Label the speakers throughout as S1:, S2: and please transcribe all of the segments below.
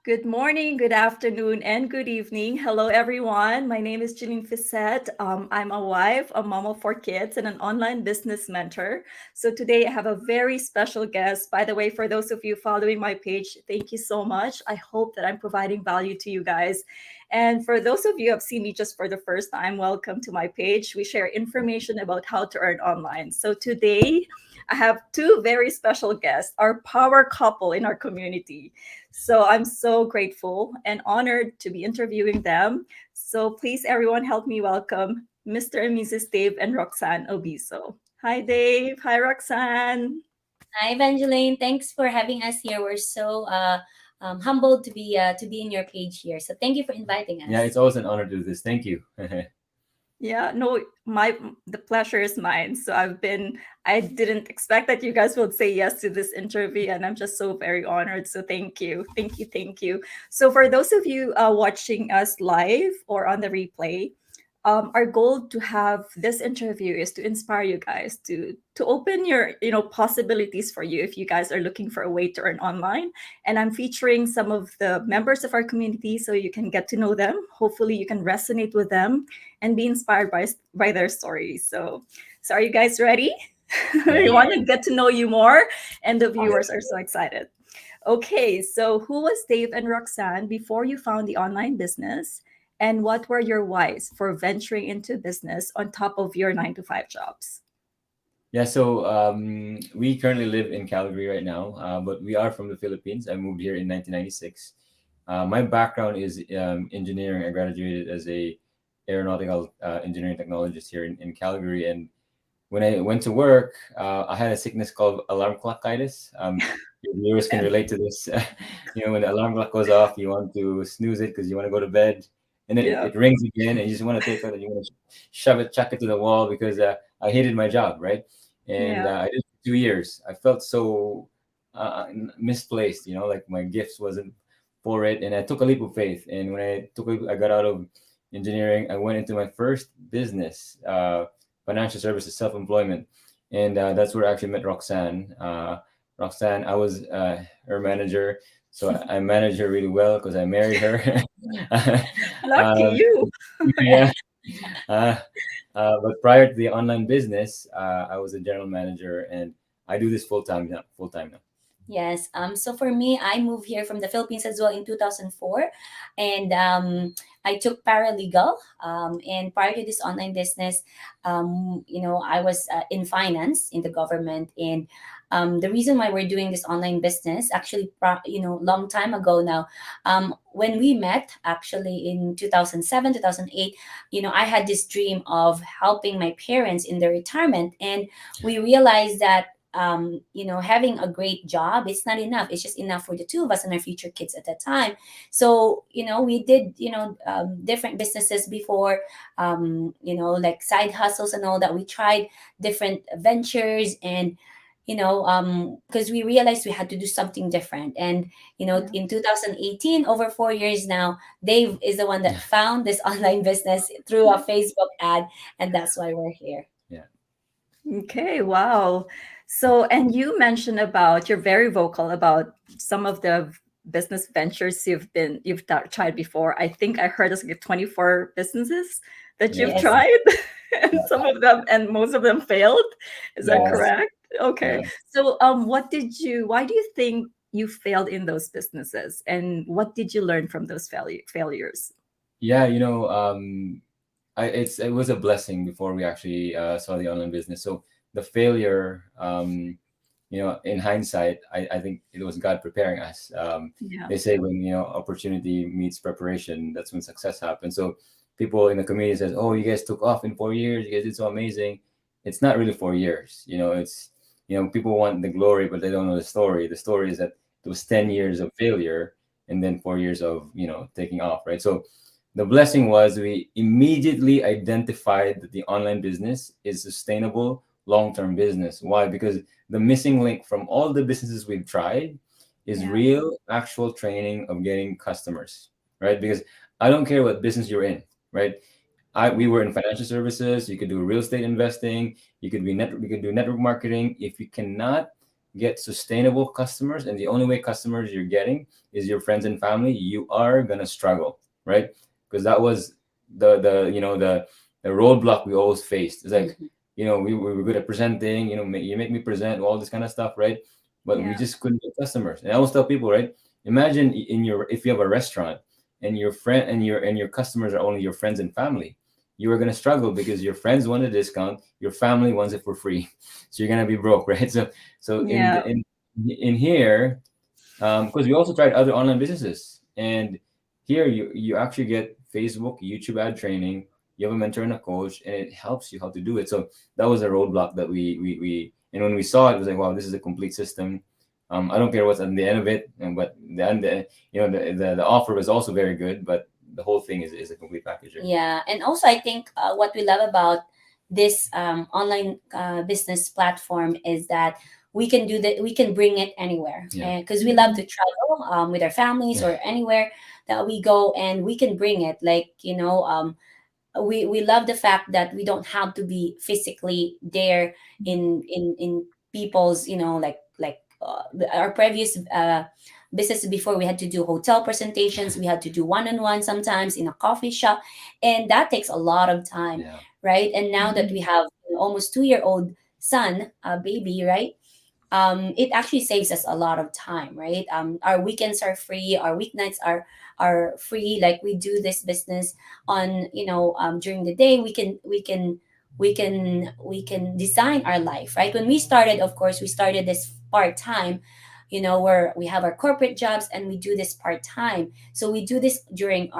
S1: Good morning, good afternoon, and good evening. Hello, everyone. My name is Janine Fissette. I'm a wife, a mom of four kids, and an online business mentor. So today I have a very special guest. By the way, for those of you following my page, thank you so much. I hope that I'm providing value to you guys. And for those of you who have seen me just for the first time, welcome to my page. We share information about how to earn online. So today I have two very special guests, our power couple in our community. So I'm so grateful and honored to be interviewing them. So please, everyone, help me welcome Mr. and Mrs. Dave and Roxanne Obiso. Hi, Dave. Hi, Roxanne.
S2: Hi, Evangeline. Thanks for having us here. We're so humbled to be in your page here. So thank you for inviting
S3: Yeah,
S2: us.
S3: it's always an honor to do this. Thank you.
S1: Yeah, no, the pleasure is mine. I didn't expect that you guys would say yes to this interview, and I'm just so very honored. So thank you. So for those of you watching us live or on the replay, our goal to have this interview is to inspire you guys to open your possibilities for you if you guys are looking for a way to earn online. And I'm featuring some of the members of our community so you can get to know them. Hopefully, you can resonate with them and be inspired by their stories. So are you guys ready? We
S3: Yeah.
S1: want to
S2: Yes.
S1: get to know you more, and the
S3: Yes.
S1: viewers are so excited. Okay, so who was Dave and Roxanne before you found the online business? And what were your whys for venturing into business on top of your 9 to 5 jobs?
S3: Yeah. So we currently live in Calgary right now, but we are from the Philippines. I moved here in 1996. My background is engineering. I graduated as a aeronautical engineering technologist here in Calgary. And when I went to work, I had a sickness called alarm clockitis. Your viewers can relate to this. When the alarm clock goes off, you want to snooze it because you want to go to bed, and then
S1: Yeah,
S3: it rings again, and you just want to take it and you want to shove it, chuck it to the wall because I hated my job, right? And
S1: yeah,
S3: I did it for 2 years. I felt so misplaced, like my gifts wasn't for it, and I took a leap of faith. And when I got out of engineering, I went into my first business. Financial services, self-employment, and that's where I actually met Roxanne. Roxanne, I was her manager, so I managed her really well because I married her.
S1: lucky
S3: uh,
S1: you.
S3: yeah, uh, but prior to the online business, I was a general manager, and I do this full time now. Full time now.
S2: Yes. So for me, I moved here from the Philippines as well in 2004, and I took paralegal. And prior to this online business, I was in finance in the government, and the reason why we're doing this online business actually, long time ago now, when we met actually in 2007, 2008, I had this dream of helping my parents in their retirement, and we realized that having a great job, it's not enough. It's just enough for the two of us and our future kids at that time. So, we did, different businesses before, like side hustles and all that. We tried different ventures and, because we realized we had to do something different. And,
S1: Yeah.
S2: in 2018, over 4 years now, Dave is the one that found this online business through a Facebook ad. And that's why we're here.
S3: Yeah.
S1: Okay, wow. So, and you mentioned about you're very vocal about some of the business ventures tried before. I think I heard it's like 24 businesses that you've
S3: Yeah.
S2: Yes.
S1: tried, and some of them and most of them failed. Is that
S3: Yeah.
S2: Yes.
S1: correct? Okay.
S3: Yeah.
S1: So, why do you think you failed in those businesses, and what did you learn from those failures?
S3: Yeah. It was a blessing before we actually saw the online business. So the failure, in hindsight, I think it was God preparing us.
S1: Yeah.
S3: They say when opportunity meets preparation, that's when success happens. So people in the community says, "Oh, you guys took off in 4 years. You guys did so amazing." It's not really 4 years. It's people want the glory, but they don't know the story. The story is that it was 10 years of failure and then 4 years of taking off, right? So the blessing was we immediately identified that the online business is sustainable long-term business. Why? Because the missing link from all the businesses we've tried is
S1: Yeah.
S3: real actual training of getting customers, right? Because I don't care what business you're in, right? We
S1: Yeah.
S3: were in financial services. You could do real estate investing. You could do network marketing. If you cannot get sustainable customers, and the only way customers you're getting is your friends and family, you are gonna struggle, right? Because that was the roadblock we always faced. It's like,
S2: Mhm.
S3: we were good at presenting, you make me present all this kind of stuff, right? But we
S1: Yeah.
S3: just couldn't get customers. And I always tell people, right? Imagine if you have a restaurant and your friend and your customers are only your friends and family, you are gonna struggle because your friends want a discount, your family wants it for free, so you're gonna be broke, right? So
S1: Yeah.
S3: in here, because we also tried other online businesses, and here you actually get Facebook, YouTube ad training. You have a mentor and a coach, and it helps you how to do it. So that was a roadblock that we and when we saw it, it was like, wow, this is a complete system. I don't care what's at the end of it, but the offer was also very good, but the whole thing is a complete package. Right?
S2: Yeah, and also I think what we love about this online business platform is that we can do that. We can bring it anywhere,
S3: Yeah.
S2: because we love
S1: Mhm.
S2: to travel with our families or anywhere that we go, and we can bring it. Like, we love the fact that we don't have to be physically there in people's, our previous business before. We had to do hotel presentations, we had to do one-on-one sometimes in a coffee shop, and that takes a lot of time,
S3: Yeah.
S2: right? And now that we
S1: Mhm.
S2: have an almost 2-year-old son, a baby, right? It actually saves us a lot of time, right? Our weekends are free, our weeknights are free. Like, we do this business on, during the day. We can design our life, right? When we started, of course, we started this part-time, where we have our corporate jobs and we do this part-time. So we do this during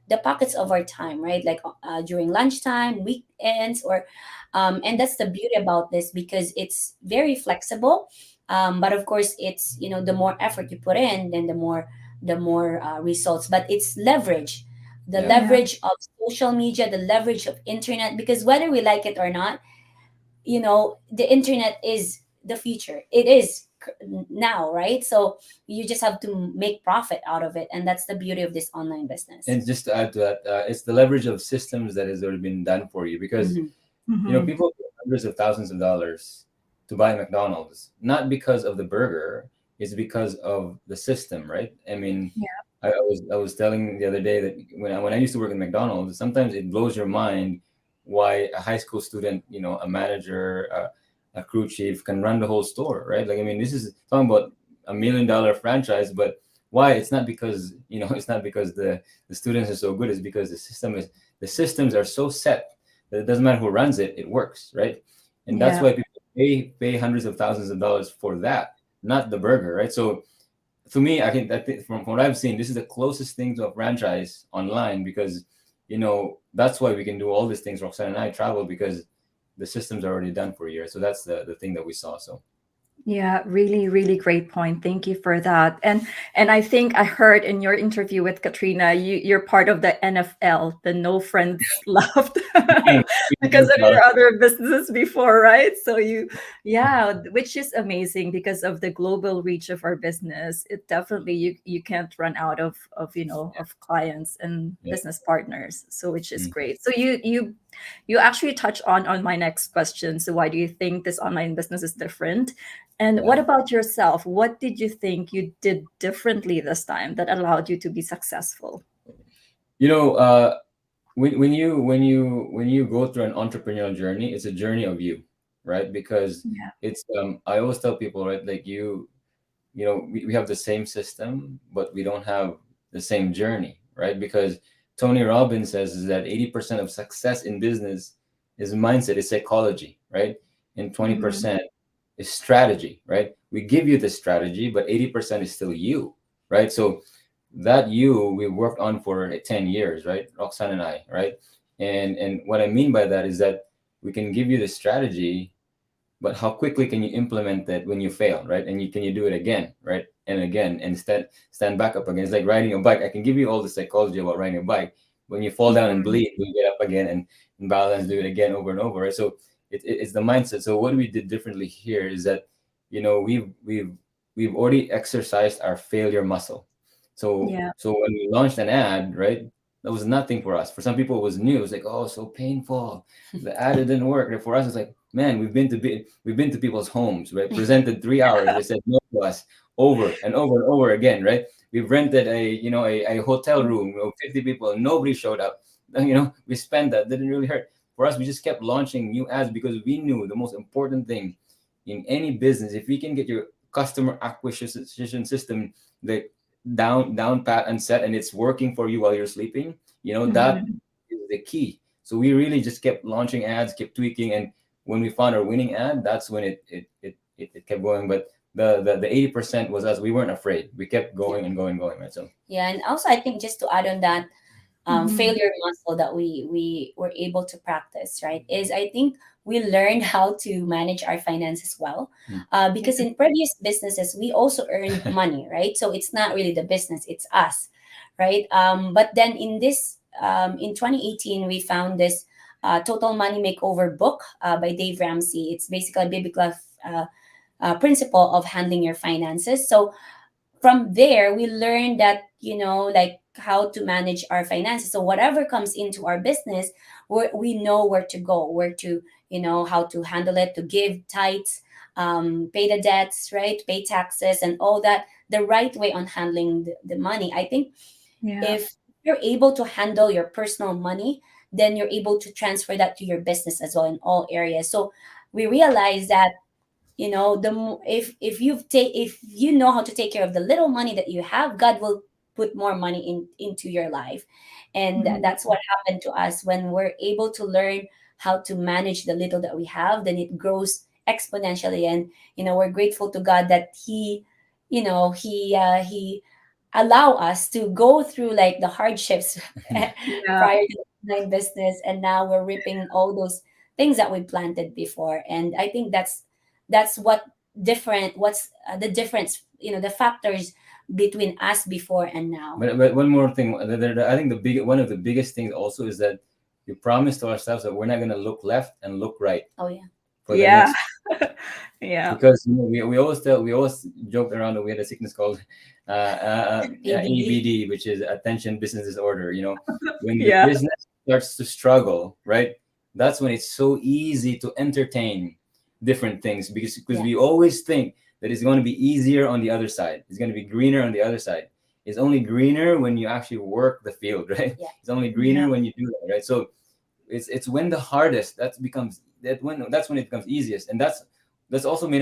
S2: the pockets of our time, right? Like, during lunchtime, weekends, or and that's the beauty about this, because it's very flexible. But of course, it's, the more effort you put in, then the more results. But it's leverage, the
S3: Yeah.
S1: Yeah.
S2: leverage of social media, the leverage of internet, because whether we like it or not, the internet is the future. It is now, right? So you just have to make profit out of it, and that's the beauty of this online business.
S3: And just to add to that, it's the leverage of systems that has already been done for you, because
S2: Mm-hmm.
S1: Mhm.
S3: people pay hundreds of thousands of dollars to buy McDonald's, not because of the burger, it's because of the system, right? I mean,
S1: Yeah.
S3: I was telling the other day that when I used to work at McDonald's, sometimes it blows your mind why a high school student, a manager, a crew chief can run the whole store, right? Like, I mean, this is talking about $1 million franchise, but why? It's not because it's not because the students are so good. It's because the systems are so set that it doesn't matter who runs it, it works, right? And that's
S1: Yeah.
S3: why people pay hundreds of thousands of dollars for that, not the burger, right? So to me, I think from what I've seen, this is the closest thing to a franchise online, because that's why we can do all these things. Roxanne and I travel because the systems are already done for a year. So that's the thing that we saw. So
S1: Yeah, really, really great point. Thank you for that. And I think I heard in your interview with Katrina, you're part of the NFL, the No Friends Left,
S3: yeah,
S1: because of your other businesses before, right? So yeah, which is amazing because of the global reach of our business. It definitely you can't run out of clients and
S3: yeah,
S1: business partners. So which is
S3: mm,
S1: great. So you actually touch on my next question. So why do you think this online business is different? And
S3: yeah.
S1: what about yourself? What did you think you did differently this time that allowed you to be successful?
S3: You know, uh, when you go through an entrepreneurial journey, it's a journey of you, right? Because
S1: Yeah.
S3: it's I always tell people, right, like we have the same system, but we don't have the same journey, right? Because Tony Robbins says is that 80% of success in business is mindset, is psychology, right? And
S1: Mm-hmm.
S3: 20% is strategy, right? We give you the strategy, but 80% is still you, right? So that we worked on for 10 years, right? Roxanne and I, right? And what I mean by that is that we can give you the strategy, but how quickly can you implement that when you fail, right? And can you do it again, right? And again, and stand back up again. It's like riding a bike. I can give you all the psychology about riding a bike. When you fall down and
S1: Mm-hmm.
S3: bleed, we get up again and balance, do it again over and over, right? So it's the mindset. So what we did differently here is that we've already exercised our failure muscle.
S1: Yeah.
S3: So when we launched an ad, right, that was nothing for us. For some people, it was new. It was like, oh, so painful. The ad didn't work. And for us, it's like, Man, we've been to people's homes, right? Presented 3 hours. They said no to us over and over and over again, right? We've rented a hotel room, 50 people, and nobody showed up. We spent that. Didn't really hurt. For us, we just kept launching new ads because we knew the most important thing in any business, if we can get your customer acquisition system like down pat and set, and it's working for you while you're sleeping, that
S1: Mhm.
S3: is the key. So we really just kept launching ads, kept tweaking, and when we found our winning ad, that's when it kept going. But the 80% was us. We weren't afraid. We kept
S2: Yeah.
S3: going and going, going, right? So
S2: Yeah, and also I think just to add on that,
S1: Mhm.
S2: failure muscle that we were able to practice, right, is I think we learned how to manage our finances well,
S3: mm,
S1: Yeah.
S2: because in previous businesses we also earned money, right? So it's not really the business, it's us, right? But then in this in 2018 we found this Total Money Makeover book by Dave Ramsey. It's basically a biblical principle of handling your finances. So from there we learn that, like how to manage our finances. So whatever comes into our business, we know where to go, where to, how to handle it, to give tithes, pay the debts, right, pay taxes and all that, the right way on handling the money. I think
S1: Yeah.
S2: if you're able to handle your personal money, then you're able to transfer that to your business as well in all areas. So we realize that, if you know how to take care of the little money that you have, God will put more money into your life. And
S1: Mhm.
S2: that's what happened to us. When we're able to learn how to manage the little that we have, then it grows exponentially. And we're grateful to God that he allow us to go through like the hardships
S1: Yeah.
S2: prior to the online business, and now we're reaping all those things that we planted before. And I think that's what's the difference, the factors between us before and now.
S3: but one more thing, I think one of the biggest things also is that we promised to ourselves that we're not going to look left and look right
S2: Oh yeah.
S3: for the
S1: Yeah.
S3: next,
S1: Yeah.
S3: because we always joked around that we had a sickness called
S2: ABD.
S3: ABD, which is attention business disorder. When the
S1: Yeah.
S3: business starts to struggle, right? That's when it's so easy to entertain different things, because
S2: Yeah.
S3: we always think that it's going to be easier on the other side. It's going to be greener on the other side. It's only greener when you actually work the field, right?
S2: Yeah.
S3: It's only
S1: Yeah.
S3: greener when you do that, right? So it's when the hardest that's when it becomes easiest, and that's also one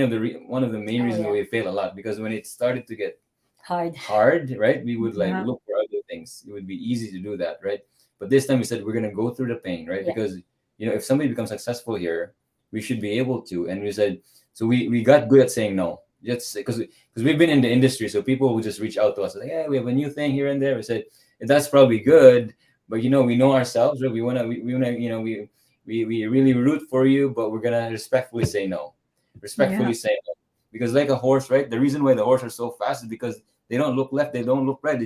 S3: of the main
S2: Oh
S3: reasons why
S2: yeah.
S3: we fail a lot, because when it started to get
S2: Hard.
S3: hard, right, we would like
S1: Yeah.
S3: look for other things. It would be easy to do that, right? But this time we said we're going to go through the pain, right?
S2: Yeah.
S3: Because if somebody becomes successful here, we should be able to. And we said, so we got good at saying no, just because we've been in the industry, so people would just reach out to us like, yeah, we have a new thing here and there. We said, that's probably good, but we know ourselves, right? We want to we really root for you, but we're gonna respectfully say no.
S1: Yeah.
S3: Respectfully say no. Because like a horse, right? The reason why the horse are so fast is because they don't look left, they don't look right.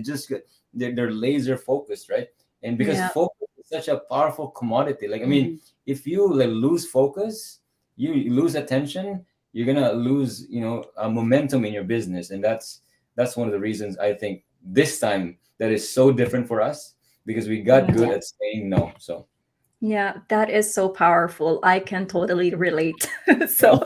S3: They're laser focused, right? And because
S1: Yeah.
S3: focus is such a powerful commodity. Like, I mean,
S2: Hmm.
S3: if you like lose focus, you lose attention, you're gonna lose, a momentum in your business. And that's one of the reasons I think this time that is so different for us, because we got
S1: Yeah.
S3: good
S2: Yeah.
S3: at saying no. So
S1: Yeah, that is so powerful. I can totally relate.
S3: yeah.
S1: So,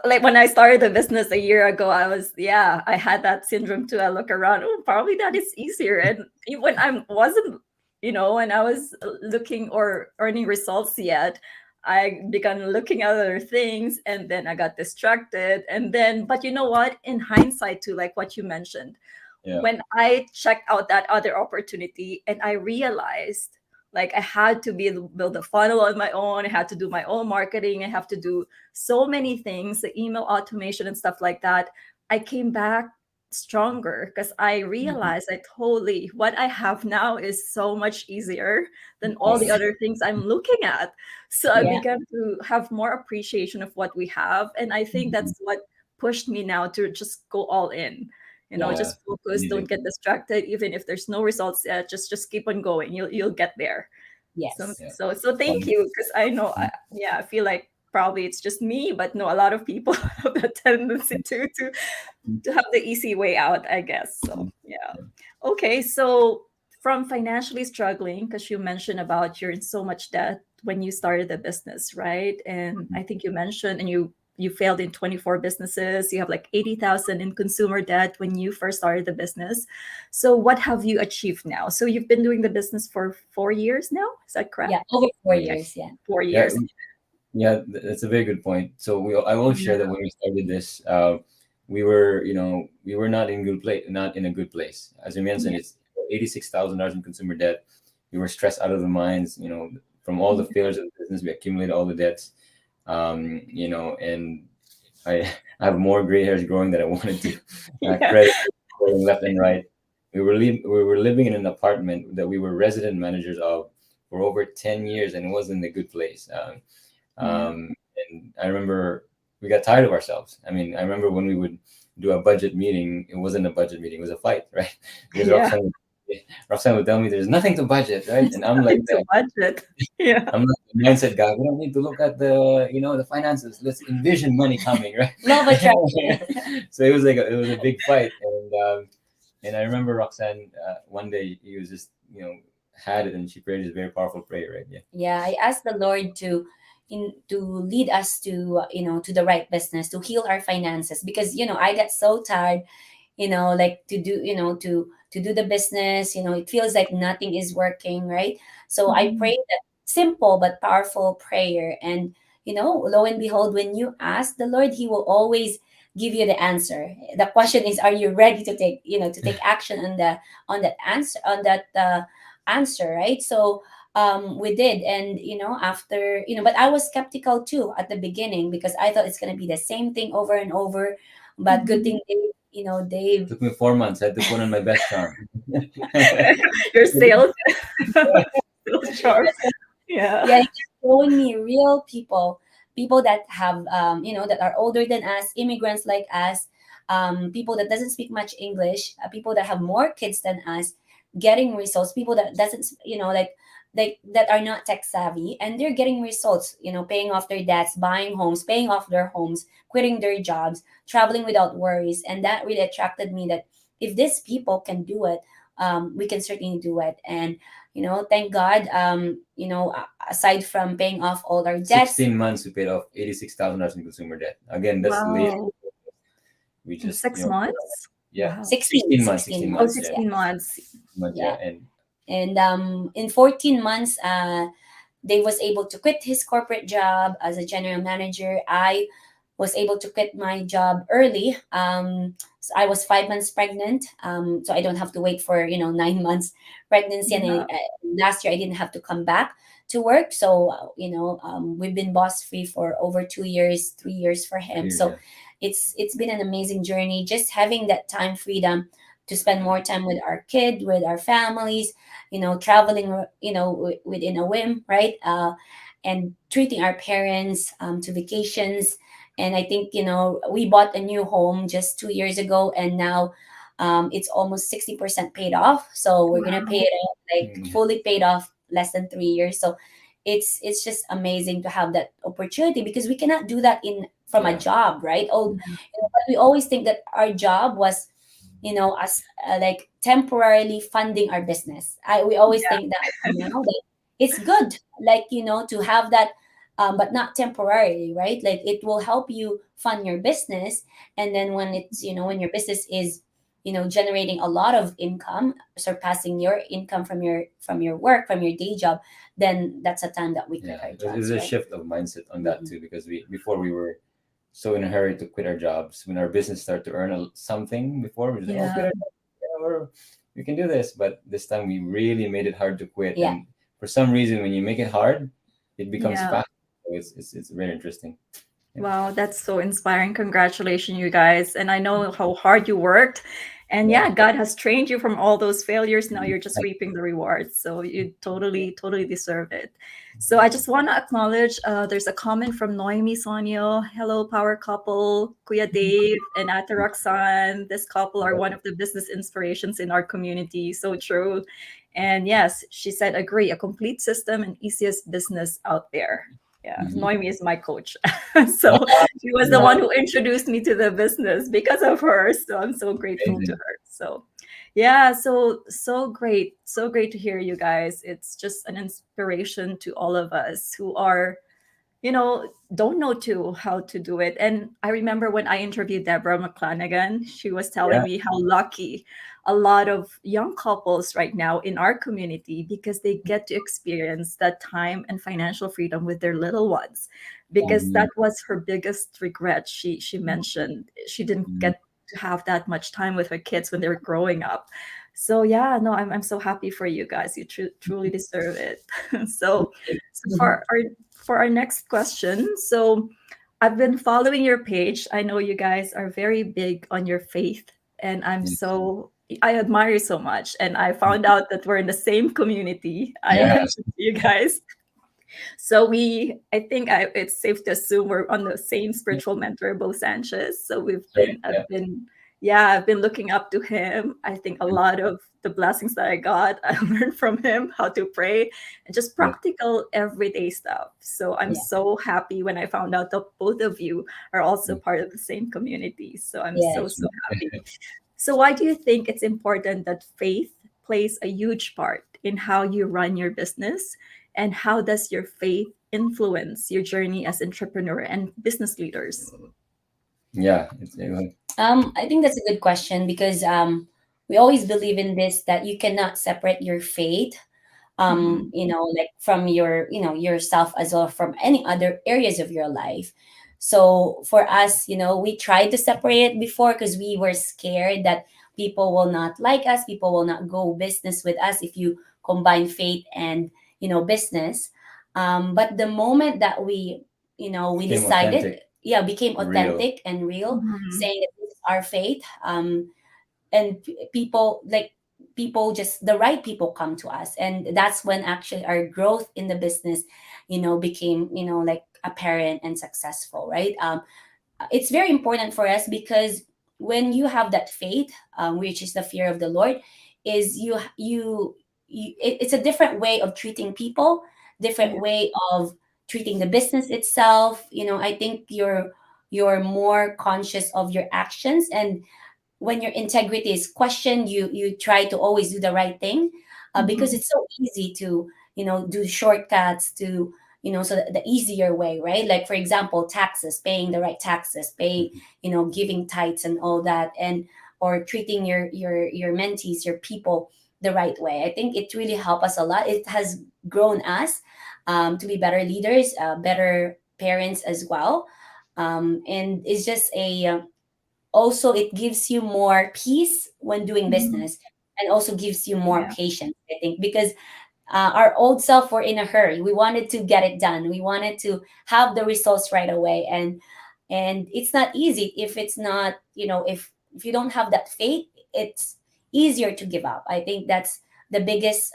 S1: like when I started the business a year ago, yeah, I had that syndrome too. I look around, oh, probably that is easier. And even when I wasn't, when I was looking or earning results yet, I began looking at other things, and then I got distracted. And then, but you know what? In hindsight, too, like what you mentioned,
S3: Yeah.
S1: when I checked out that other opportunity and I realized like I had to build a funnel on my own, I had to do my own marketing, I have to do so many things, the email automation and stuff like that. I came back stronger because I
S2: Hmm.
S1: realized I totally what I have now is so much easier than all the
S2: Yes.
S3: Totally.
S1: other things I'm looking at. So I
S2: Yeah.
S1: began to have more appreciation of what we have. And I think
S2: Mhm.
S3: Mhm.
S1: that's what pushed me now to just go all in,
S2: Yeah.
S3: Yeah.
S1: just focus, don't
S3: Needed.
S1: get distracted. Even if there's no results yet, just keep on going, you'll get there. so
S2: Yes.
S3: Yeah.
S1: so thank
S3: Um,
S1: you, because I know, yeah, I feel like probably it's just me, but no, a lot of people have that tendency to have the easy way out, I guess. So yeah. Okay, so from financially struggling, because you mentioned about you're in so much debt when you started the business, right? And I think you mentioned, and you failed in 24 businesses. You have like 80,000 in consumer debt when you first started the business. So what have you achieved now? So you've been doing the business for 4 years now. Is that correct?
S2: Yeah, over four
S3: Yeah,
S2: years. Yeah.
S3: yeah,4
S1: years.
S3: yeah. That's a very good point. So I will share that
S1: Yeah.
S3: when we started this, we were, we were not in good place, not in a good place. As you mentioned,
S1: Yeah.
S3: it's $86,000 in consumer debt. We were stressed out of the minds, from all the failures of the business. We accumulated all the debts, and I I have more gray hairs growing that I wanted to
S1: Yeah.
S3: credit going left and right. We were living in an apartment that we were resident managers of for over 10 years, and it wasn't a good place.
S1: Yeah.
S3: And I remember we got tired of ourselves. I mean, I remember when we would do a budget meeting, it wasn't a budget meeting; it was a fight, right? Because
S1: Yeah.
S3: Roxanne would tell me there's nothing to budget, right? And I'm like,
S1: Nothing to budget. Yeah.
S3: I'm not the mindset guy. We don't need to look at the finances. Let's envision money coming, right?
S2: Law of attraction.
S3: So it was like it was a big fight, and I remember Roxanne one day he was just had it, and she prayed this very powerful prayer, right? Yeah.
S2: Yeah, I asked the Lord to lead us to to the right business, to heal our finances, because I got so tired, like to do to do the business. It feels like nothing is working, right? So I
S1: Mhm.
S2: prayed that simple but powerful prayer, and lo and behold, when you ask the Lord, He will always give you the answer. The question is, are you ready to take to take action on the on that answer on that answer, right? So we did, and after but I was skeptical too at the beginning, because I thought it's going to be the same thing over and over. But good
S1: Mhm.
S2: thing Dave.
S3: Took me 4 months. I had to put on my best charm.
S1: Your sales, sales charm. Yeah.
S2: Yeah, he's showing me real people, people that have that are older than us, immigrants like us, people that doesn't speak much English, people that have more kids than us, getting results, people that doesn't like that are not tech savvy, and they're getting results, paying off their debts, buying homes, paying off their homes, quitting their jobs, traveling without worries. And that really attracted me, that if these people can do it, we can certainly do it. And thank God, aside from paying off all our debts.
S3: 16 months we paid off $86,000 in consumer debt. Again, that's late.
S1: Wow.
S3: We
S1: In
S3: just,
S1: 6 months?
S3: yeah,
S1: Wow.
S2: 16
S3: 16
S2: 16
S1: Oh,
S3: months,
S2: months,
S3: yeah,
S2: yeah.
S1: 16 months.
S3: months,
S2: Yeah.
S3: yeah, and
S2: And in 14 months, Dave was able to quit his corporate job as a general manager. I was able to quit my job early. So I was 5 months pregnant, so I don't have to wait for 9 months pregnancy. And
S1: Yeah.
S2: last year I didn't have to come back to work. So we've been boss free for over 2 years, 3 years for him.
S3: clears,
S2: So
S3: yeah.
S2: it's been an amazing journey, just having that time freedom to spend more time with our kid, with our families, traveling, within a whim, right? And treating our parents to vacations. And I think, we bought a new home just 2 years ago, and now it's almost 60% paid off. So we're going to pay
S1: Wow.
S2: it off, like
S3: Mm,
S2: fully paid off, less than 3 years. So it's just amazing to have that opportunity, because we cannot do that in from a
S3: yeah,
S2: job, right? Oh,
S1: Mhm.
S2: but we always think that our job was as like temporarily funding our business. We always
S1: Yeah.
S2: think that that it's good, like to have that, but not temporarily, right? Like it will help you fund your business, and then when it's when your business is generating a lot of income, surpassing your income from your work, from your day job, then that's a time that we quit
S3: yeah.
S2: our
S3: It was
S2: jobs,
S3: a
S2: right?
S3: shift of mindset on that
S2: Mhm.
S3: too, because before we were so in a hurry to quit our jobs when our business started to earn something. Before we were like, oh, quit
S1: Yeah.
S3: our job, we can do this. But this time we really made it hard to quit,
S2: Yeah.
S3: and for some reason, when you make it hard, it becomes
S1: Yeah.
S3: fast. So it's very interesting. Yeah.
S1: Wow, that's so inspiring. Congratulations, you guys. And I know how hard you worked. And
S3: Yeah.
S1: yeah, God has trained you from all those failures. Now you're just reaping the rewards. So you totally, totally deserve it. So I just want to acknowledge there's a comment from Noemi Sonio. Hello, power couple, Kuya Dave and Ate Roxanne. This couple are one of the business inspirations in our community. So true. And yes, she said, agree, a complete system and easiest business out there. Yeah,
S3: Mhm.
S1: Noemi is my coach. So she was the
S3: Yeah,
S1: one who introduced me to the business because of her. So I'm so grateful to
S3: amazing.
S1: her. So yeah, so great. So great to hear you guys. It's just an inspiration to all of us who are, don't know too how to do it. And I remember when I interviewed Deborah McClanagan, she was telling
S3: Yeah.
S1: me how lucky a lot of young couples right now in our community, because they get to experience that time and financial freedom with their little ones, because
S3: Mhm.
S1: that was her biggest regret. She mentioned she didn't
S3: Mhm.
S1: get to have that much time with her kids when they were growing up. So yeah, no, I'm so happy for you guys. You truly deserve it. So
S2: Mhm.
S1: for our next question, so I've been following your page. I know you guys are very big on your faith, and I admire you so much. And I found out that we're in the same community. I
S3: Yeah.
S1: mentioned to you guys, so it's safe to assume we're on the same spiritual mentor, Bo Sanchez. So
S3: Right. Yeah.
S1: I've been looking up to him. I think a lot of the blessings that I got, I learned from him how to pray and just
S3: Yeah.
S1: practical everyday stuff. So I'm
S2: Yeah.
S1: so happy when I found out that both of you are also
S3: Mm.
S1: part of the same community. So I'm so,
S2: Yes.
S1: so happy. So why do you think it's important that faith plays a huge part in how you run your business? And how does your faith influence your journey as entrepreneur and business leaders?
S3: Yeah.
S2: I think that's a good question because we always believe in this that you cannot separate your faith,
S1: Mhm.
S2: like from your, yourself as well from any other areas of your life. So for us, we tried to separate it before because we were scared that people will not like us, people will not go business with us if you combine faith and, business. But the moment that we
S3: Became
S2: decided,
S3: authentic,
S2: yeah, became
S3: real.
S2: authentic and real,
S1: Mhm.
S2: saying that this is our faith, and people like people just the right people come to us, and that's when actually our growth in the business became like apparent and successful, right? It's very important for us because when you have that faith, which is the fear of the Lord, is it's a different way of treating people, different
S1: Yeah.
S2: way of treating the business itself. I think you're more conscious of your actions, and when your integrity is questioned, you try to always do the right thing, because
S1: Mhm.
S2: it's so easy to do shortcuts to so the easier way, right? Like for example, taxes, paying the right taxes, pay
S3: Mhm.
S2: giving tithes and all that, and or treating your mentees, your people, the right way. I think it really helped us a lot. It has grown us to be better leaders, better parents as well, and it's just a also it gives you more peace when doing
S1: Mhm.
S2: business, and also gives you more
S1: Yeah.
S2: patience, I think, because our old self were in a hurry. We wanted to get it done, we wanted to have the results right away, and it's not easy if it's not if you don't have that faith. It's easier to give up. I think that's the biggest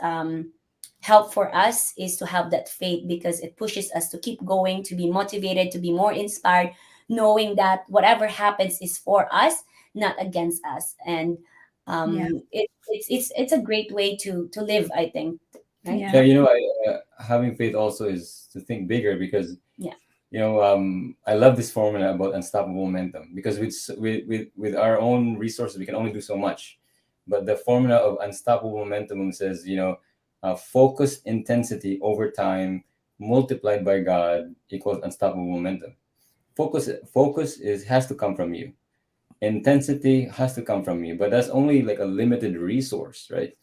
S2: help for us, is to have that faith, because it pushes us to keep going, to be motivated, to be more inspired, knowing that whatever happens is for us, not against us. And
S1: Yeah.
S2: it's a great way to live, I think, right?
S3: Yeah.
S1: Yeah.
S3: Having faith also is to think bigger because
S2: Yeah.
S3: I love this formula about unstoppable momentum because with our own resources we can only do so much, but the formula of unstoppable momentum says focused intensity over time multiplied by God equals unstoppable momentum. Focus is has to come from you. Intensity has to come from you, but that's only like a limited resource, right?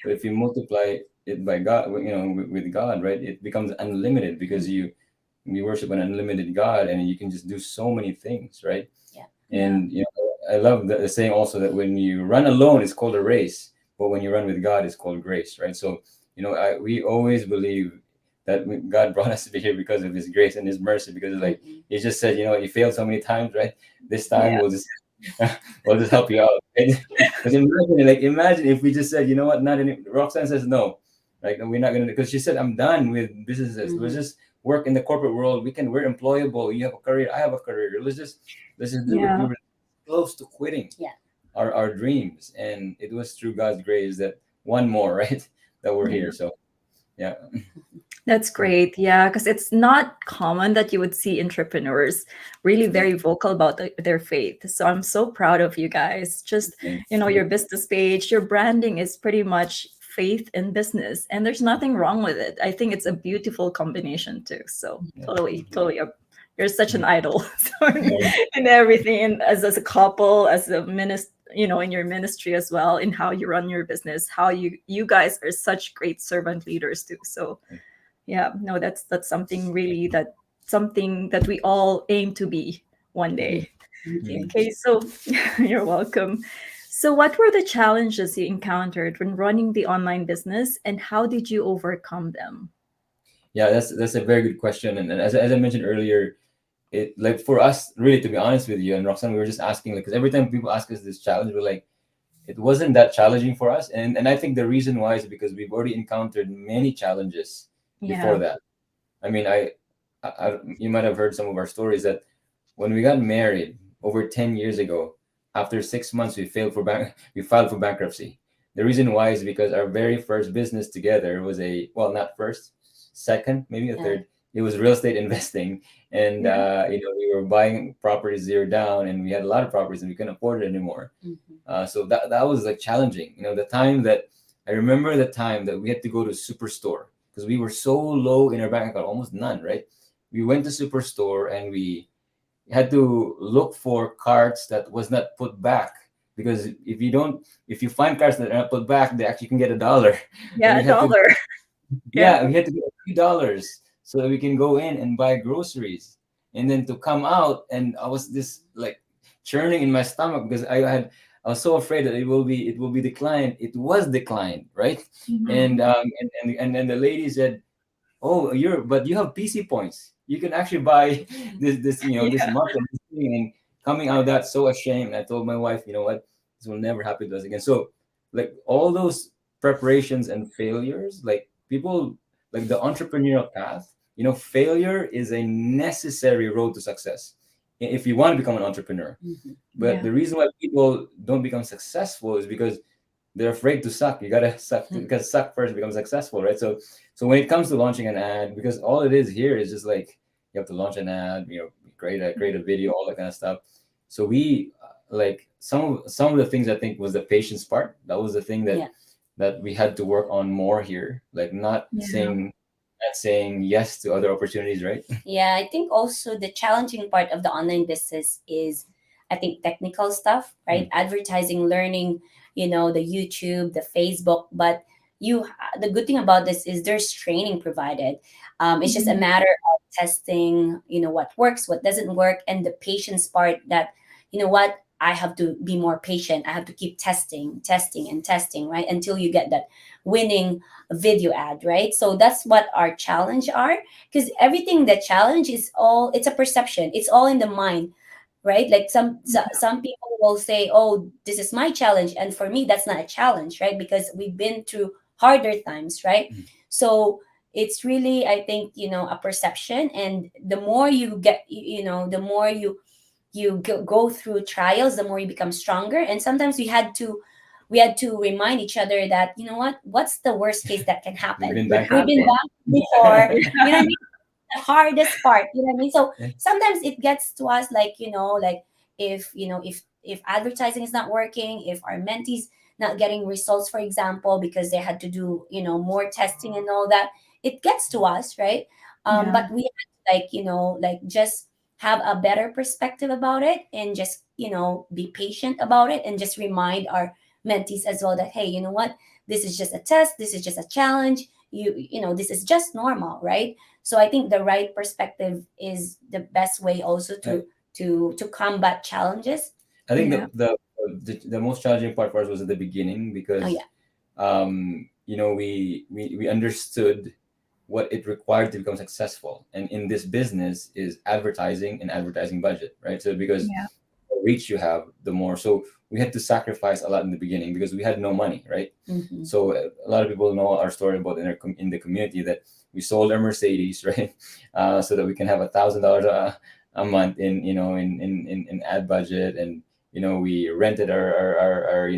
S3: But if you multiply it by God, with God, right, it becomes unlimited because
S2: Mhm.
S3: you worship an unlimited God and you can just do so many things, right?
S2: Yeah.
S1: Yeah.
S3: And I love the saying also that when you run alone, it's called a race, but when you run with God, it's called grace, right? So we always believe that God brought us to be here because of His grace and His mercy. Because like
S2: Mhm.
S3: He just said, you failed so many times, right? This time
S1: Yeah.
S3: we'll just help you out. Because imagine if we just said, you know what, not any. Roxanne says no, like we're not gonna, because she said I'm done with businesses. Let's
S2: Mhm.
S3: just work in the corporate world. We're employable. You have a career. I have a career. Let's just do it. We
S1: Yeah.
S3: were close to quitting
S2: Yeah.
S3: our dreams, and it was through God's grace that one more right that we're
S1: Yeah.
S3: here. So Yeah.
S1: That's great. Yeah, because it's not common that you would see entrepreneurs really very vocal about their faith. So I'm so proud of you guys. Just,
S3: Thanks.
S1: your business page, your branding is pretty much faith and business, and there's nothing wrong with it. I think it's a beautiful combination too. So
S3: Yeah.
S1: totally, totally. You're such an idol so
S3: Yeah.
S1: in everything, and as a couple, as a minister, in your ministry as well, in how you run your business, how you guys are such great servant leaders too. So yeah, no, that's something that we all aim to be one
S2: Mhm.
S1: day.
S2: Thank you.
S3: Mhm.
S1: Okay, so you're welcome. So what were the challenges you encountered when running the online business, and how did you overcome them?
S3: Yeah, that's a very good question. And as I mentioned earlier, it like for us really, to be honest with you and Roxanne, we were just asking, like, because every time people ask us this challenge, we're like, it wasn't that challenging for us. And I think the reason why is because we've already encountered many challenges before
S1: Yeah.
S3: that. I mean, you might have heard some of our stories that when we got married over 10 years ago, after 6 months, we filed for bankruptcy. The reason why is because our very first business together was well, not first, second, maybe a
S2: Yeah.
S3: third. It was real estate investing. And,
S1: Yeah.
S3: we were buying properties zero down, and we had a lot of properties and we couldn't afford it anymore.
S2: Mhm.
S3: So that was like challenging. I remember the time that we had to go to Superstore because we were so low in our bank account, almost none, right? We went to Superstore and we had to look for cards that was not put back, because if you find cards that are not put back, they actually can get $1. And
S1: Yeah, a dollar. Yeah.
S3: we had to get $3 so that we can go in and buy groceries, and then to come out, and I was this like churning in my stomach because I was so afraid that it will be declined. It was declined, right?
S1: Mhm.
S3: And then the lady said, "Oh, but you have PC points. You can actually buy this
S1: Yeah.
S3: month and this thing." And coming out of that, so ashamed. I told my wife, "You know what? This will never happen to us again." So, like all those preparations and failures, like people, like the entrepreneurial path, failure is a necessary road to success if you want to become an entrepreneur.
S2: Mhm.
S3: But
S1: Yeah.
S3: the reason why people don't become successful is because they're afraid to suck. You gotta suck because suck first to become successful, right? So when it comes to launching an ad, because all it is here is just like you have to launch an ad, create a video, all that kind of stuff. So we like some of the things I think was the patience part. That was the thing
S2: Yeah.
S3: that we had to work on more here, like
S1: Yeah.
S3: not saying yes to other opportunities, right?
S2: Yeah, I think also the challenging part of the online business is, I think, technical stuff, right?
S3: Mm.
S2: Advertising, learning, the YouTube, the Facebook. But the good thing about this is there's training provided. It's just a
S1: Mhm.
S2: matter of testing, what works, what doesn't work, and the patience part that, what, I have to be more patient. I have to keep testing, testing, and testing, right? Until you get that winning video ad, right? So that's what our challenge are, because everything that challenge is all, it's a perception, it's all in the mind, right? Like some people will say, oh, this is my challenge, and for me that's not a challenge, right? Because we've been through harder times, right?
S3: Mm.
S2: So it's really, I think, a perception, and the more you get, the more you go through trials, the more you become stronger. And sometimes we had to remind each other that, what's the worst case that can
S3: We've
S2: happen?
S3: been
S1: Could
S2: We've been
S3: bankrupted.
S1: happen.
S2: back before, you know what I mean? The hardest part, so
S3: Yeah.
S2: sometimes it gets to us, like, like, if advertising is not working, if our mentees not getting results, for example, because they had to do, more testing and all that, it gets to us, right?
S1: Yeah.
S2: But we had to, like, just have a better perspective about it, and just, be patient about it, and just remind our mentees as well that, hey, you know what, this is just a test, this is just a challenge, this is just normal, right? So I think the right perspective is the best way also
S3: I,
S2: to combat challenges.
S3: I think
S1: Yeah.
S3: the most challenging part for us was at the beginning
S2: Oh
S3: because
S2: yeah.
S3: we understood what it required to become successful, and in this business is advertising and advertising budget, right? So because
S1: Yeah.
S3: the reach you have, the more, so we had to sacrifice a lot in the beginning because we had no money, right?
S2: Mm-hmm.
S3: So a lot of people know our story about in the community that we sold our Mercedes, right? So that we can have $1,000 a month in ad budget. And we rented our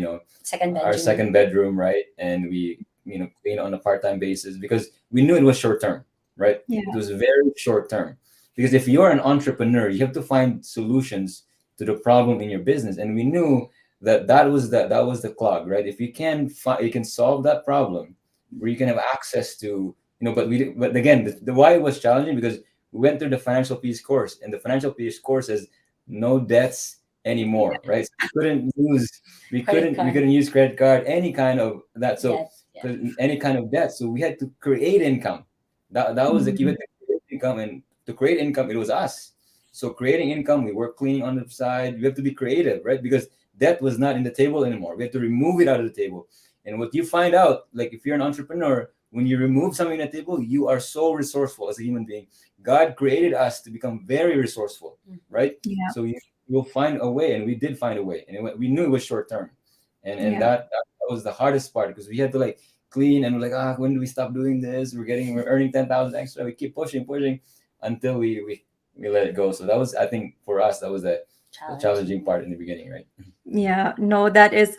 S2: Second
S3: our
S2: bedroom.
S3: second bedroom, right? And we clean on a part-time basis because we knew it was short term, right? It
S1: Yeah.
S3: was very short term. Because if you're an entrepreneur, you have to find solutions to the problem in your business, and we knew that was the clog, right? If you can solve that problem, where you can have access to, but again, the why was challenging because we went through the financial peace course, and the financial peace course says no debts anymore,
S2: Yeah.
S3: right? So we
S2: Credit
S3: couldn't we
S2: card.
S3: couldn't use credit card, any kind of that. So
S2: Yes. Yeah.
S3: 'cause any kind of debt, so we had to create income. That was the key. We
S1: Mhm.
S3: had to create income, and to create income, it was us. So creating income, we work cleaning on the side. We have to be creative, right? Because debt was not in the table anymore. We had to remove it out of the table. And what you find out, like if you're an entrepreneur, when you remove something on the table, you are so resourceful as a human being. God created us to become very resourceful,
S2: Mhm.
S3: right?
S1: Yeah.
S3: So you'll find a way, and we did find a way, and we knew it was short term, and
S1: Yeah.
S3: that was the hardest part because we had to like clean, and we're like, when do we stop doing this? We're earning 10,000 extra. We keep pushing until we let it go. So that was, I think, for us, that was the challenging
S2: Challenging.
S3: part in the beginning, right?
S1: Yeah, no, that is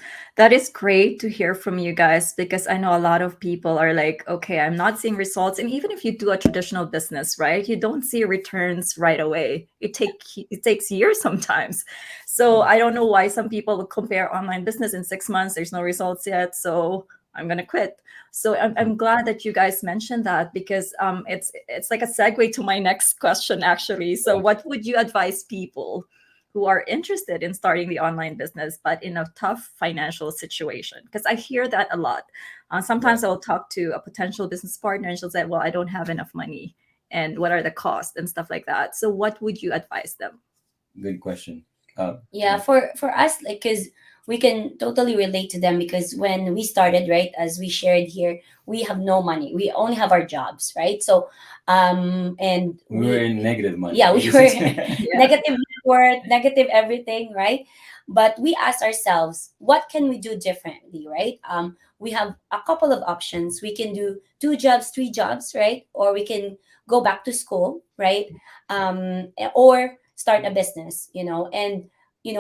S1: great to hear from you guys because I know a lot of people are like, okay, I'm not seeing results. And even if you do a traditional business, right, you don't see returns right away. It takes years sometimes. So
S3: Yeah.
S1: I don't know why some people would compare online business in 6 months, there's no results yet, so I'm gonna quit. So I'm glad that you guys mentioned that because it's like a segue to my next question actually. So
S3: Yeah.
S1: what would you advise people who are interested in starting the online business but in a tough financial situation? Because I hear that a lot.
S3: Yeah.
S1: Sometimes I'll talk to a potential business partner and she'll say, well, I don't have enough money, and what are the costs and stuff like that. So what would you advise them?
S3: Good question.
S2: Yeah,
S3: Yeah.
S2: for us, like, because we can totally relate to them, because when we started, right, as we shared here, we have no money, we only have our jobs, right? So and
S3: We were
S2: we,
S3: in negative money,
S2: yeah, we
S3: right? This
S2: were
S3: is
S1: Yeah.
S2: negative net worth, negative everything, right? But we asked ourselves, what can we do differently, right? We have a couple of options. We can do 2 jobs, 3 jobs, right? Or we can go back to school, right? Or start a business, and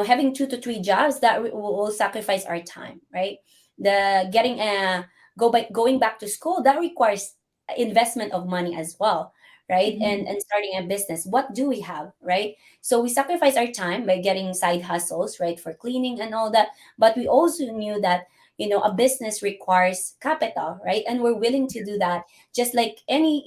S2: having 2 to 3 jobs, that will sacrifice our time, right? The getting a going back to school, that requires investment of money as well, right? and
S1: Mhm.
S2: and starting a business, what do we have, right? So we sacrifice our time by getting side hustles, right, for cleaning and all that. But we also knew that a business requires capital, right? And we're willing to do that, just like any,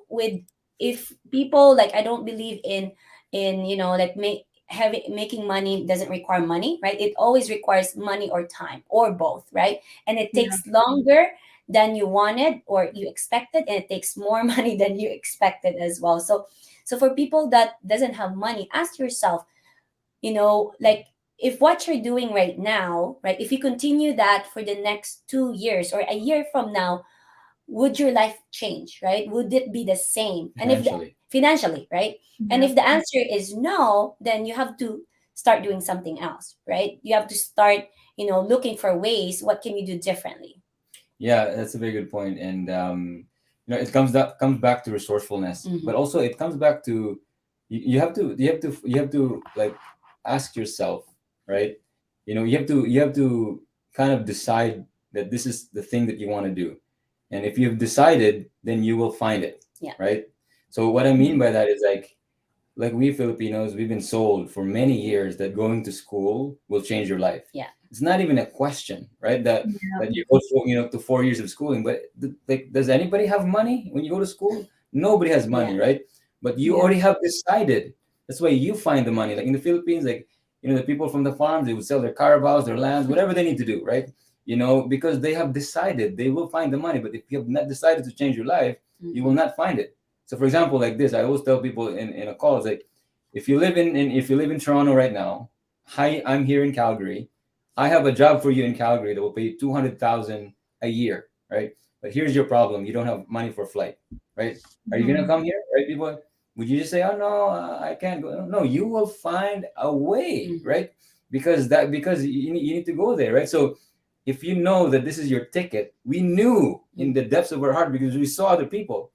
S2: with, if people, like, I don't believe in like making money doesn't require money, right? It always requires money or time or both, right? And it
S1: Yeah.
S2: takes longer than you wanted or you expected, and it takes more money than you expected as well. So for people that doesn't have money, ask yourself, like, if what you're doing right now, right, if you continue that for the next 2 years or a year from now, would your life change, right? Would it be the same? And if
S3: financially.
S2: financially, right? And
S1: Yeah.
S2: if the answer is no, then you have to start doing something else, right? You have to start, looking for ways, what can you do differently?
S3: Yeah, that's a very good point. And it comes back to resourcefulness, but
S2: Mm-hmm.
S3: also it comes back to you have to like ask yourself, right? You have to kind of decide that this is the thing that you want to do, and if you've decided, then you will find it,
S2: Yeah.
S3: right? So what I
S1: Yeah.
S3: mean by that is like we Filipinos, we've been sold for many years that going to school will change your life.
S2: Yeah.
S3: It's not even a question, right? That
S1: Yeah.
S3: that you go through, to 4 years of schooling. But like, does anybody have money when you go to school? Nobody has money,
S2: Yeah.
S3: right? But you
S1: Yeah.
S3: already have decided. That's why you find the money. Like in the Philippines, like the people from the farms, they would sell their carabaos, their lands, whatever they need to do, right? Because they have decided they will find the money. But if you have not decided to change your life, you will
S2: Mm-hmm.
S3: not find it. So, for example, like this, I always tell people in a call, it's like, if you live in Toronto right now, hi, I'm here in Calgary. I have a job for you in Calgary that will pay you 200,000 a year, right? But here's your problem: you don't have money for flight, right? Are you gonna
S1: Mhm.
S3: come here, right, people? Would you just say, "Oh no, I can't go"? No, you will find a way,
S2: Mm-hmm.
S3: right? Because you need to go there, right? So if you know that this is your ticket, we knew in the depths of our heart because we saw other people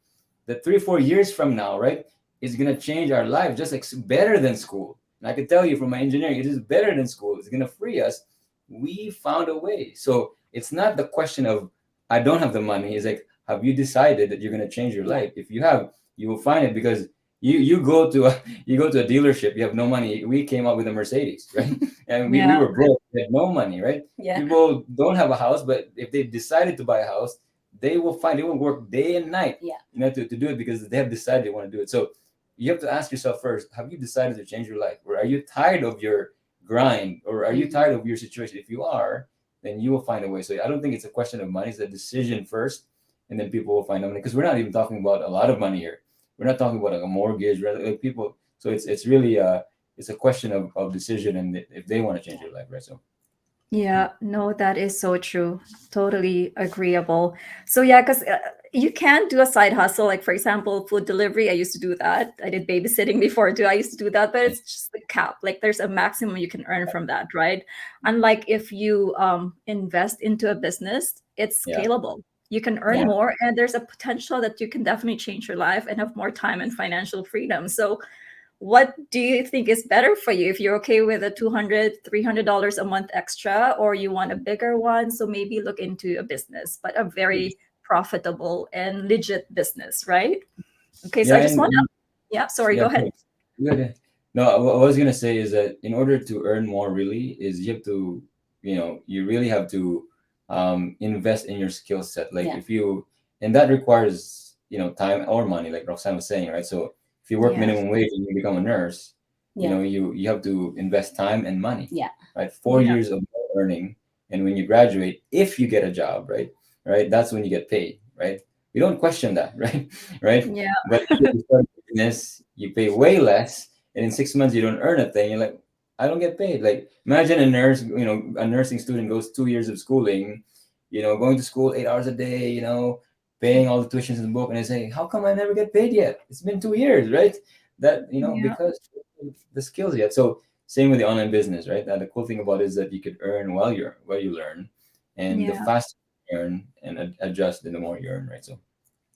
S3: that 3 or 4 years from now, right, is gonna change our life just like better than school. And I can tell you from my engineering, it is better than school. It's gonna free us. We found a way. So it's not the question of I don't have the money. It's like, have you decided that you're gonna change your
S2: Yeah.
S3: life? If you have, you will find it, because you go to a you go to a dealership, you have no money. We came up with a Mercedes, right? And we
S1: Yeah.
S3: were broke, we had no money, right?
S2: Yeah.
S3: People don't have a house, but if they decided to buy a house, they will work day and night,
S2: Yeah.
S3: to do it, because they have decided they want to do it. So you have to ask yourself first, have you decided to change your life? Or are you tired of your grind? Or are you
S2: Mhm.
S3: tired of your situation? If you are, then you will find a way. So I don't think it's a question of money; it's a decision first, and then people will find the money. Because we're not even talking about a lot of money here. We're not talking about like a mortgage, right? Like people. So it's really it's a question of decision, and if they want to change their life, right? So
S1: Yeah, no, that is so true. Totally agreeable. So yeah, because you can do a side hustle, like for example, food delivery. I used to do that. I did babysitting before too. I used to do that, but it's just the cap. Like there's a maximum you can earn from that, right? Unlike if you invest into a business, it's
S3: yeah,
S1: scalable. You can earn
S2: Yeah.
S1: more, and there's a potential that you can definitely change your life and have more time and financial freedom. So what do you think is better for you, if you're okay with a 200, $300 a month extra, or you want a bigger one? So maybe look into a business, but a very profitable and legit business, right? Okay, so
S3: yeah,
S1: I just want to,
S3: and
S1: yeah, sorry,
S3: yeah,
S1: go ahead.
S3: good. Good. No, what I was gonna say is that in order to earn more, really, is you have to, you really have to invest in your skill set. Like
S2: Yeah.
S3: if you, and that requires, time or money, like Roxanne was saying, right? So if you work
S1: Yeah,
S3: minimum wage and you become a nurse,
S2: Yeah.
S3: you have to invest time and money,
S2: Yeah.
S3: right? Four
S1: yeah,
S3: years of earning, and when you graduate, if you get a job, right, that's when you get paid, right? We don't question that, right? Right?
S1: yeah,
S3: But if you start a business, you pay way less, and in 6 months you don't earn a thing. You're like, I don't get paid. Like imagine a nurse, a nursing student goes 2 years of schooling, going to school 8 hours a day, paying all the tuitions in the book, and they say, how come I never get paid yet? It's been 2 years, right? That
S1: yeah,
S3: because the skills yet. So same with the online business, right? And the cool thing about it is that you could earn while you learn, and the
S1: yeah.
S3: faster you earn and adjust, then the more you earn, right? So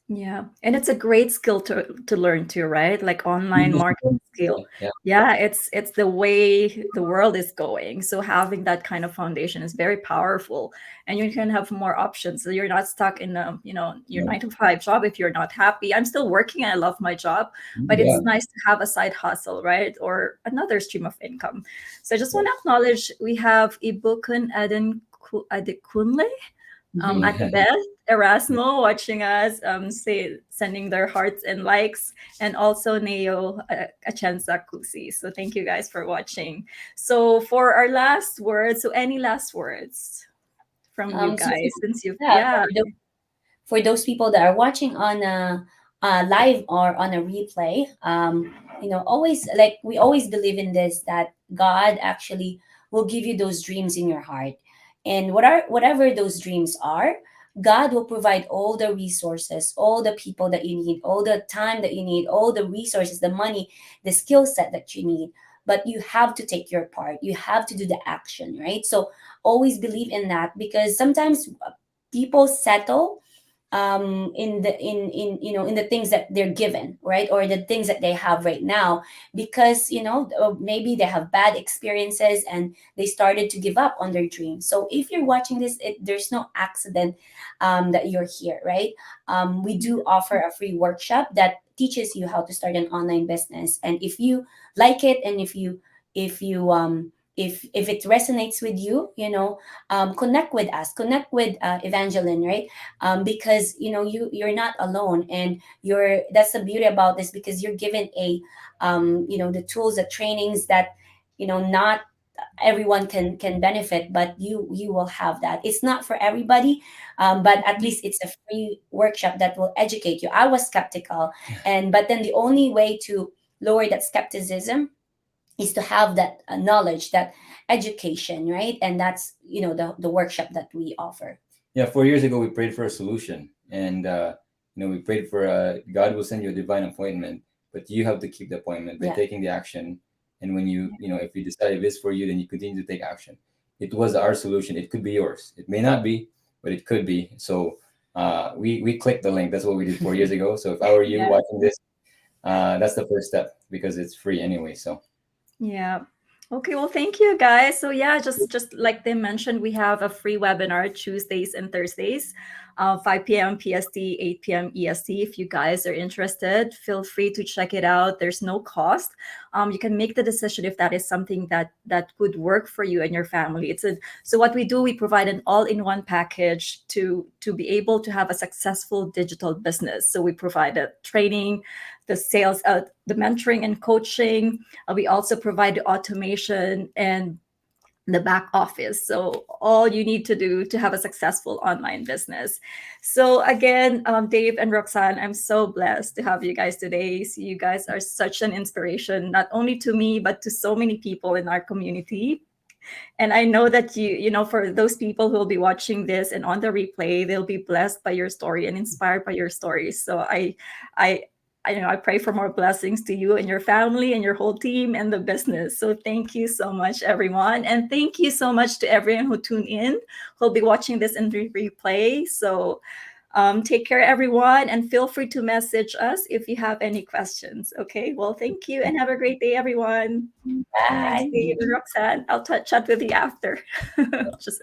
S1: Yeah, and it's a great skill to learn too, right? Like online
S3: business,
S1: marketing skill.
S3: yeah,
S1: Yeah, it's the way the world is going. So having that kind of foundation is very powerful, and you can have more options. So you're not stuck in your
S3: yeah,
S1: 9 to 5 job if you're not happy. I'm still working and I love my job, but
S3: yeah.
S1: it's nice to have a side hustle, right? Or another stream of income. So I just want to
S3: Yes.
S1: acknowledge we have Ibukun Adekunle,
S2: Mhm.
S3: Yeah.
S1: Akbeth, Erasmo watching us, sending their hearts and likes, and also Neo Achenza Kusi. So thank you guys for watching. So for our last words, so any last words from you
S2: So
S1: guys, since you've,
S2: yeah,
S1: yeah,
S2: for those people that are watching on a live or on a replay, always, like, we always believe in this, that God actually will give you those dreams in your heart, and whatever those dreams are, God will provide all the resources, all the people that you need, all the time that you need, all the resources, the money, the skill set that you need. But you have to take your part, you have to do the action, right? So always believe in that, because sometimes people settle in the in in the things that they're given, right, or the things that they have right now, because maybe they have bad experiences and they started to give up on their dreams. So if you're watching this, there's no accident that you're here, right? We do offer a free workshop that teaches you how to start an online business, and if you like it, and if it resonates with you, connect with us, connect with Evangeline, right? Because you're not alone, and that's the beauty about this, because you're given the tools, the trainings that not everyone can benefit, but you will have that. It's not for everybody, but at least it's a free workshop that will educate you. I was skeptical, but then the only way to lower that skepticism is to have that knowledge, that education, right? And that's the workshop that we offer.
S3: Yeah, 4 years ago we prayed for a solution, and we prayed for God will send you a divine appointment, but you have to keep the appointment by
S2: Yeah.
S3: taking the action. And when if you decide if it's for you, then you continue to take action. It was our solution. It could be yours. It may not be, but it could be. So we clicked the link. That's what we did 4 years ago. So if I were you
S1: yeah,
S3: watching this, that's the first step, because it's free anyway. So
S1: yeah. Okay, well, thank you guys. So yeah, just like they mentioned, we have a free webinar Tuesdays and Thursdays, 5 p.m. PST, 8 p.m. EST. If you guys are interested, feel free to check it out. There's no cost. You can make the decision if that is something that could work for you and your family. So what we do, we provide an all-in-one package to be able to have a successful digital business. So we provide a training, the sales, the mentoring and coaching. We also provide the automation and the back office. So all you need to do to have a successful online business. So again, Dave and Roxanne, I'm so blessed to have you guys today. So you guys are such an inspiration, not only to me, but to so many people in our community. And I know that for those people who will be watching this and on the replay, they'll be blessed by your story and inspired by your stories. So I I pray for more blessings to you and your family and your whole team and the business. So thank you so much, everyone. And thank you so much to everyone who tuned in, who'll be watching this in replay. So take care, everyone, and feel free to message us if you have any questions. Okay, well, thank you and have a great day, everyone. Thanks,
S2: Bye.
S1: Dave and Roxanne. I'll chat with you after. Just